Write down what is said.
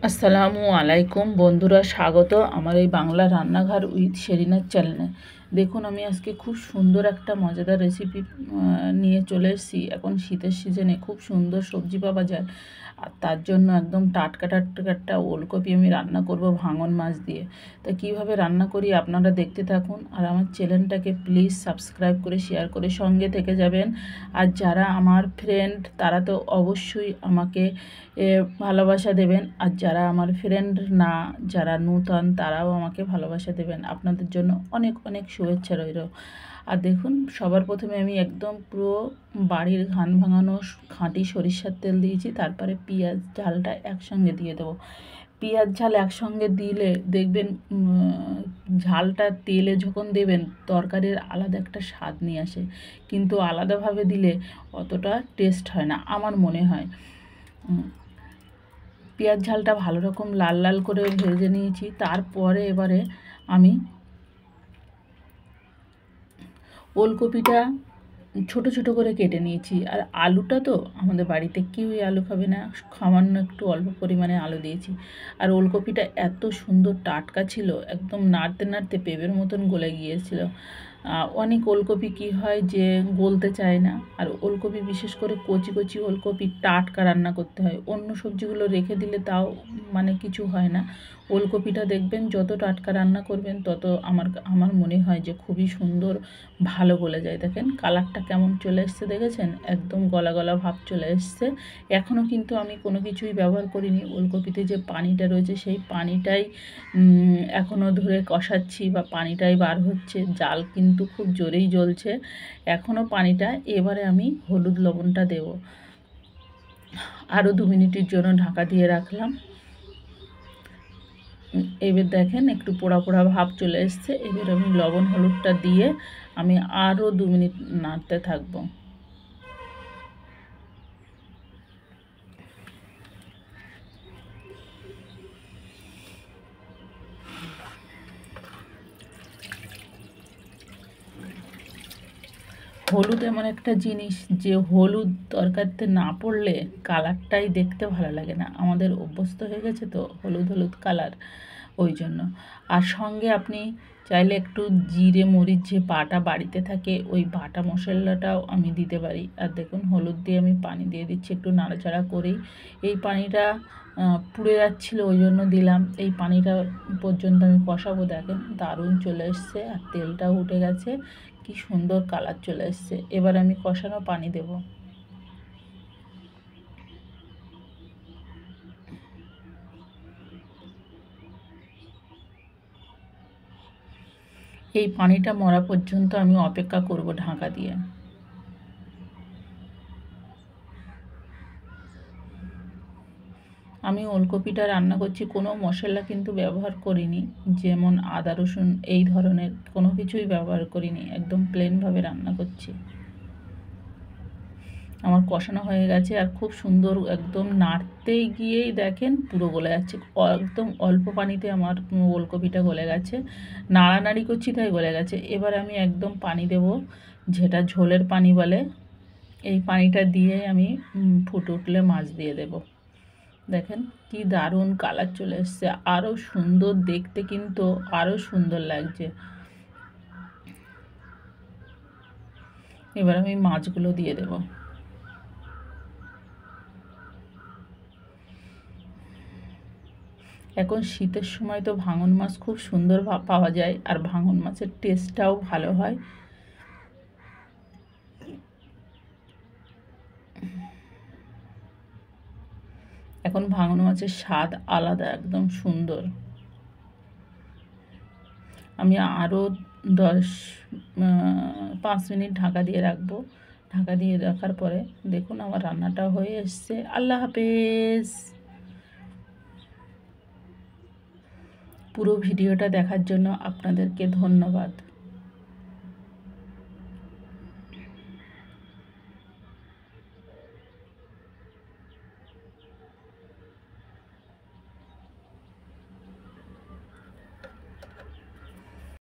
আসসালামু আলাইকুম বন্ধুরা, স্বাগত আমার এই বাংলা রান্নাঘর উইথ শেরিনার চ্যানেলে। দেখুন, আমি আজকে খুব সুন্দর একটা মজাদার রেসিপি নিয়ে চলে এসেছি। এখন শীতের সিজনে খুব সুন্দর সবজি পাওয়া যায়, আর তার জন্য একদম টাটকা টাটকা একটা ওলকপি আমি রান্না করব ভাঙন মাছ দিয়ে। তা কীভাবে রান্না করি আপনারা দেখতে থাকুন, আর আমার চ্যানেলটাকে প্লিজ সাবস্ক্রাইব করে শেয়ার করে সঙ্গে থেকে যাবেন। আর যারা আমার ফ্রেন্ড তারা তো অবশ্যই আমাকে ভালোবাসা দেবেন, আর যারা আমার ফ্রেন্ড না, যারা নূতন, তারাও আমাকে ভালোবাসা দেবেন। আপনাদের জন্য অনেক অনেক শুভেচ্ছা রইল। আর দেখুন, সবার প্রথমে আমি একদম পুরো বাড়ির ঘান ভাঙানো খাঁটি সরিষার তেল দিয়েছি, তারপরে পেঁয়াজ ঝালটা একসঙ্গে দিয়ে দেবো। পেঁয়াজ ঝাল একসঙ্গে দিলে দেখবেন ঝালটা তেলে যখন দেবেন তরকারির আলাদা একটা স্বাদ নিয়ে আসে, কিন্তু আলাদাভাবে দিলে অতটা টেস্ট হয় না আমার মনে হয়। পেঁয়াজ ঝালটা ভালো রকম লাল লাল করে ভেজে নিয়েছি। তারপরে এবারে আমি ওলকপিটা ছোট ছোট করে কেটে নিয়েছি। আর আলুটা তো আমাদের বাড়িতে কেউই আলু খাবে না, সামান্য একটু অল্প পরিমাণে আলু দিয়েছি। আর ওলকপিটা এত সুন্দর টাটকা ছিল, একদম নাড়তে নাড়তে পেঁপের মতন গলে গিয়েছিল। অনেক ওলকপি কি হয় যে গলতে চায় না, আর ওলকপি বিশেষ করে কচি কচি ওলকপি টাটকা রান্না করতে হয়। অন্য সবজিগুলো রেখে দিলে তাও মানে কিছু হয় না, ওলকপিটা দেখবেন যত টাটকা রান্না করবেন তত আমার মনে হয় যে খুবই সুন্দর ভালো গলে যায়। দেখেন কালারটা কেমন চলে এসছে, দেখেছেন? একদম গলা গলা ভাব চলে এসছে। এখনও কিন্তু আমি কোনো কিছুই ব্যবহার করিনি। ওলকপিতে যে পানিটা রয়েছে সেই পানিটাই এখনও ধরে কষাচ্ছি, বা পানিটাই বার হচ্ছে। জাল কিন্তু খুব জোরেই জ্বলছে এখনও পানিটা। এবারে আমি হলুদ লবণটা দেব। আরও 2 মিনিটের জন্য ঢাকা দিয়ে রাখলাম। এবার দেখেন একটু পোড়া পোড়া ভাব চলে এসছে। এবার আমি লবণ হলুদটা দিয়ে আমি আরও 2 মিনিট নাড়তে থাকবো। হলুদ এমন একটা জিনিস যে হলুদ তরকারিতে না পড়লে কালারটাই দেখতে ভালো লাগে না। আমাদের অভ্যস্ত হয়ে গেছে তো হলুদ হলুদ কালার, ওই জন্য। আর সঙ্গে আপনি চাইলে একটু জিরে মরিচ যে বাটা বাড়িতে থাকে ওই বাটা মশলাটাও আমি দিতে পারি। আর দেখুন হলুদ দিয়ে আমি পানি দিয়ে দিচ্ছি একটু নাড়াচাড়া করেই। এই পানিটা পুড়ে যাচ্ছিলো ওই জন্য দিলাম। এই পানিটা পর্যন্ত আমি কষাবো। দেখেন দারুণ চলে এসছে, আর তেলটাও উঠে গেছে, কি সুন্দর কালার চলে এসছে। এবার আমি কষানো পানি দেব। এই পানিটা মরা পর্যন্ত আমি অপেক্ষা করব ঢাকা দিয়ে। আমি ওলকপিটা রান্না করছি, কোনো মশলা কিন্তু ব্যবহার করিনি, যেমন আদা রসুন এই ধরনের কোনো কিছুই ব্যবহার করিনি। একদম প্লেনভাবে রান্না করছি। আমার কষানো হয়ে গেছে, আর খুব সুন্দর একদম নাড়তেই গিয়েই দেখেন পুরো গলে যাচ্ছে। একদম অল্প পানিতে আমার ওলকপিটা গলে গেছে, নাড়ানাড়ি করছি তাই গলে গেছে। এবার আমি একদম পানি দেব, যেটা ঝোলের পানি বলে। এই পানিটা দিয়ে আমি ফুটে উঠলে মাছ দিয়ে দেব। দেখেন কি দারুণ কালার চলে এসছে, আরও সুন্দর দেখতে, কিন্তু আরও সুন্দর লাগছে। এবার আমি মাছগুলো দিয়ে দেব। এখন শীতের সময় তো ভাঙন মাছ খুব সুন্দর পাওয়া যায়, আর ভাঙন মাছের টেস্টটাও ভালো হয়। এখন ভাঙন মাছের স্বাদ আলাদা, একদম সুন্দর। আমি আরও 5 মিনিট ঢাকা দিয়ে রাখবো। ঢাকা দিয়ে রাখার পরে দেখুন আমার রান্নাটা হয়ে এসছে। আল্লাহ হাফেজ। পুরো ভিডিওটা দেখার জন্য আপনাদেরকে ধন্যবাদ।